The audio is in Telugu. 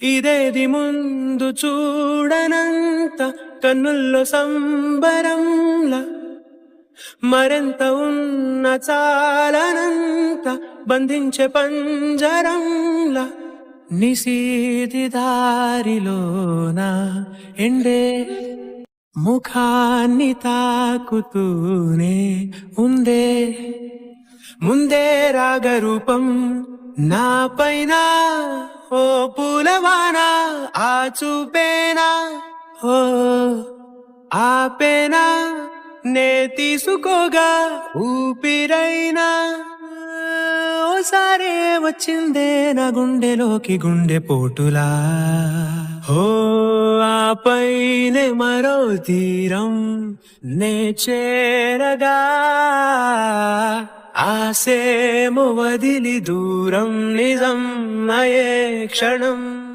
ఇదేది ముందు చూడనంత కన్నుల్లో సంబరంలా మరెంత ఉన్న చాలనంత బంధించే పంజరంలా నిశీతి దారిలోన ఎండే ముఖాన్ని తాకుతూనే ఉందే ముందే రాగరూపం నా పైన ఓ పూలవాన ఆ చూపేనా ఓ ఆపేనా నే తీసుకోగా ఊపిరైనా ఓసారే వచ్చిందే నా గుండెలోకి గుండె పోటులా ఓ ఆపైనే మరో తీరం నే చేరగా ఆసేమో వదిలి దూరం నిజం అయే క్షణం